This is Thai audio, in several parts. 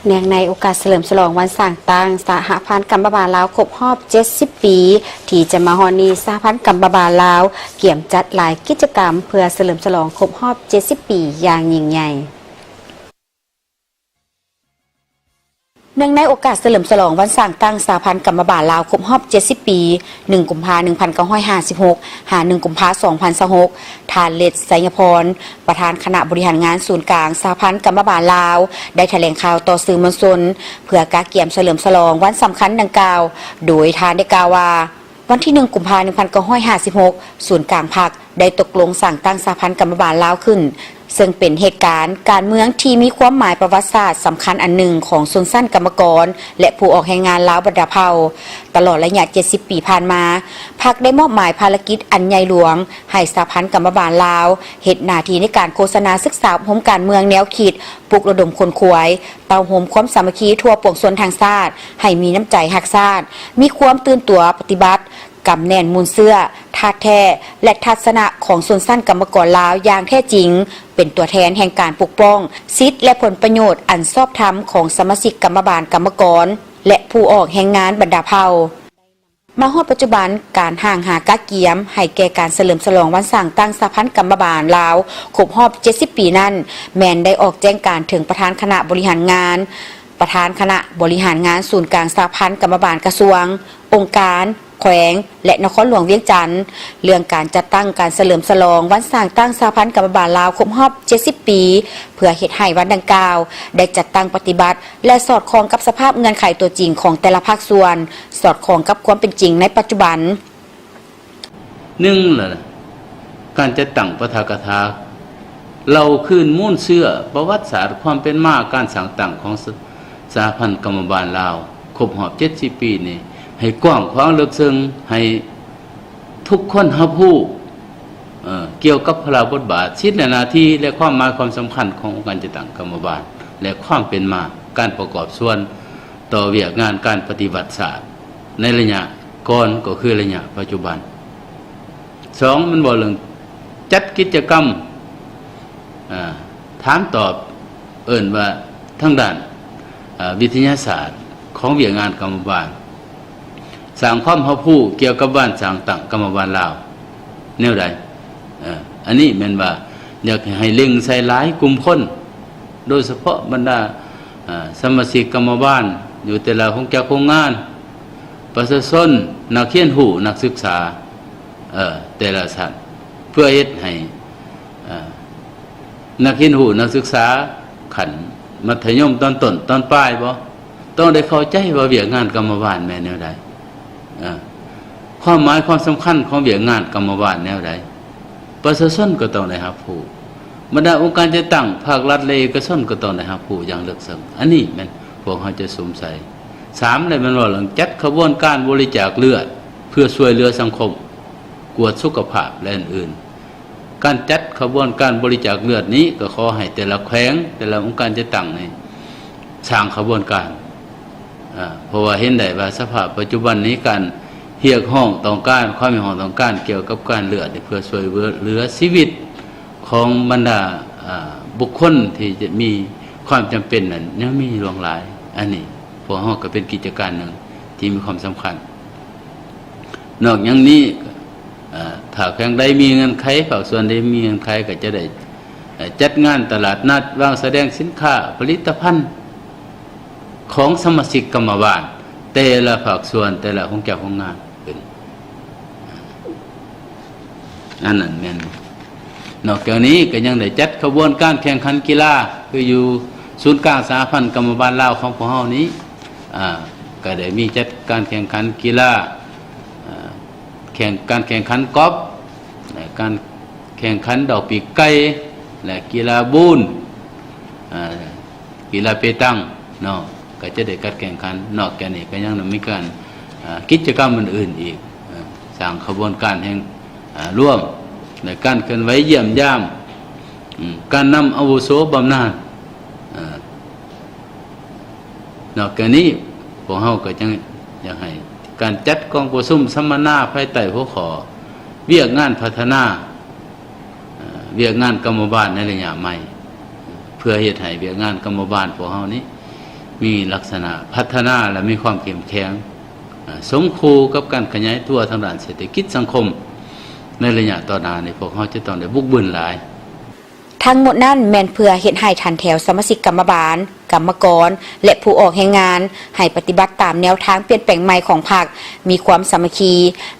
เนื่องในโอกาสเฉลิมฉลองวันสร้างตั้งสหพันธ์กัมพูชาลาวครบรอบ70 ปีที่จะมาฮอดนี้สหพันธ์กัมพูชาลาวเกี่ยมจัดหลายกิจกรรมเพื่อเฉลิมฉลองครบรอบ70 ปีอย่างยิ่งใหญ่เนื่องในโอกาสเฉลิมฉลองวันสร้างตั้งสหพันธ์กัมพูชาลาวครบรอบ70 ปี1 กุมภาพันธ์ 1956 1 กุมภาพันธ์ 2026ท่านเลดไสยพรประธานคณะบริหารงานศูนย์กลางสหพันธ์กัมพูชาลาวได้แถลงข่าวต่อสื่อมวลชนเพื่อการเกี่ยมเฉลิมฉลองวันสำคัญดังกล่าวโดยท่านได้กล่าวว่าวันที่1 กุมภาพันธ์ 1956ศูนย์กลางพรรคได้ตกลงสั่งตั้งสหพันธ์กัมพูชาลาวขึ้นซึ่งเป็นเหตุการณ์การเมืองที่มีความหมายประวัติศาสตร์สำคัญอันหนึ่งของชนชั้นกรรมกรและผู้ออกแรงงานลาวบรรดาเผ่าตลอดระยะ70 ปีผ่านมาพรรคได้มอบหมายภารกิจอันใหญ่หลวงให้สหพันธ์กัมพูชาลาวเฮ็ดหน้าที่ในการโฆษณาศึกษาโฮมการเมืองแนวคิดปลุกระดมคนขวยเต้าโฮมความสามัคคีทั่วปวงชนทางชาติให้มีน้ำใจรักชาติมีความตื่นตัวปฏิบัติกำแน่นมูลเสื้อธาตุแท้และทัศนะของชนชั้นกรรมกรลาวอย่างแท้จริงเป็นตัวแทนแห่งการปกป้องสิทธิและผลประโยชน์อันชอบธรรมของสมาชิกกรรมบาลกรรมกรและผู้ออกแรงงานบรรดาเผ่ามาฮอดปัจจุบันการห่างหากะเกียมให้แก่การเฉลิมฉลองวันสร้างตั้งสหพันธ์กัมพูชาลาวครบรอบ70 ปีนั้นแม้นได้ออกแจ้งการถึงประธานคณะบริหารงานประธานคณะบริหารงานศูนย์กลางสหพันธ์กัมพูชากระทรวงองค์การแขวงและนครหลวงเวียงจันทน์เรื่องการจัดตั้งการเฉลิมฉลองวันสร้างตั้งสหพันธ์กัมพูชาลาวครบรอบ70 ปีเพื่อเฮ็ดให้วันดังกล่าวได้จัดตั้งปฏิบัติและสอดคล้องกับสภาพเงื่อนไขตัวจริงของแต่ละภาคส่วนสอดคล้องกับความเป็นจริงในปัจจุบัน1ล่ะการจัดตั้งปฐกถาเราคืนมูลเชื่อประวัติศาสตร์ความเป็นมาการสร้างตั้งของสหพันธ์กัมพูชาลาวครบรอบ70 ปีนี่ให้กว้างขวางลึกซึ้งให้ทุกคนรับรู้เกี่ยวกับพระบทบาทสิทธิและหน้าที่และความหมายความสำคัญขององค์การจัดตั้งกัมพูชาและความเป็นมาการประกอบส่วนต่อเวียกงานการปฏิบัติศาสตร์ในระยะก่อนก็คือระยะปัจจุบัน2มันบอกเรื่องจัดกิจกรรมถามตอบว่าทั้งด้านวิทยาศาสตร์ของเวียกงานกัมพูชาสร้างความรับรู้เกี่ยวกับบ้านสร้างตั้งกัมพูชาลาวแนวใดอันนี้แม่นว่าอยากให้เล็งใส่หลายกลุ่มคนโดยเฉพาะบรรดาสมาชิกกรรมบาลอยู่แต่ละโครงงานประชาชนนักเรียนรู้นักศึกษาแต่ละชั้นเพื่อเฮ็ดให้นักเรียนรู้นักศึกษาขั้นมัธยมตอนต้นตอนปลายบ่ต้องได้เข้าใจว่าเวียกงานกรรมบาลแม่นแนวใดความหมายความสำคัญของเวียกงานกรรมบาลแนวใดประชาชนก็ต้องได้รับรู้บรรดาองค์การจะตั้งภาครัฐและเอกชนก็ต้องได้รับรู้อย่างลึกซึ้งอันนี้แม่นพวกเขาจะสงสัย3เลยมันว่าหลังจัดขบวนการบริจาคเลือดเพื่อช่วยเหลือสังคมกวดสุขภาพและอื่นๆการจัดขบวนการบริจาคเลือดนี้ก็ขอให้แต่ละแขวงแต่ละองค์การจะตั้งในสร้างขบวนการเพราะว่าเห็นได้ว่าสภาพปัจจุบันนี้การเรียกห้องต้องการความมีห้องต้องการเกี่ยวกับการเลือดเพื่อช่วยเหลือชีวิตของบรรดาบุคคลที่จะมีความจำเป็นนั้นยังมีหลวงหลายอันนี้พวกเราก็เป็นกิจการหนึ่งที่มีความสำคัญนอกจากนี้ถ้าแข่งใดมีเงินไขภาคส่วนใดมีเงินไขก็จะได้จัดงานตลาดนัดวางแสดงสินค้าผลิตภัณฑ์ของสมาชิกกรรมบาลแต่ละภาคส่วนแต่ละของเจ้าของงานเป็นอันนั้นแม่นนอกจากนี้ก็ยังได้จัดขบวนการแข่งขันกีฬาคืออยู่ศูนย์กลางสหพันธ์กัมพูชาลาวของพวกเรานี้ก็ได้มีจัดการแข่งขันกีฬาการแข่งขันกอล์ฟการแข่งขันดอกปีกไก่และกีฬาบูนกีฬาเปตังเนาะก็จะได้การแข่งขันนอกจากนี้ก็ยังมีการกิจกรรมอื่นๆอีกสร้างขบวนการแห่งร่วมในการเคลื่อนไหวเยี่ยมยามการนำอาวุโสบำนาญนอกจากนี้พวกเราก็ยังอยากให้การจัดกองประชุมสัมมนาภายใต้หัวข้อเวียกงานพัฒนาเวียกงานกรรมบาลในระยะใหม่เพื่อเฮ็ดให้เวียกงานกรรมบาลพวกเรานี้ มีลักษณะพัฒนาและมีความเข้มแข็งสมคู่กับการขยายตัวทางด้านเศรษฐกิจสังคมในระยะต่อหน้านี่พวกเขาจะต้องได้บุกบึนหลายทั้งหมดนั้นแม่นเพื่อเฮ็ดให้ทันแถวสมาชิกกรรมบาลกรรมกรและผู้ออกแรงงานให้ปฏิบัติตามแนวทางเปลี่ยนแปลงใหม่ของพรรคมีความสามัคคี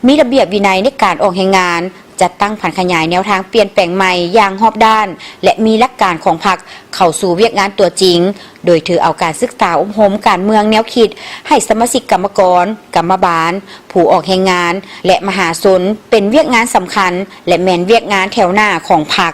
มีระเบียบวินัยในการออกแรงงานจัดตั้งผันขยายแนวทางเปลี่ยนแปลงใหม่อย่างรอบด้านและมีหลักการของพรรคเข้าสู่เวียกงานตัวจริงโดยถือเอาการศึกษาอบรมการเมืองแนวคิดให้สมาชิกกรรมกรกรรมบาลผู้ออกแรงงานและมหาชนเป็นเวียกงานสำคัญและแม่นเวียกงานแถวหน้าของพรรค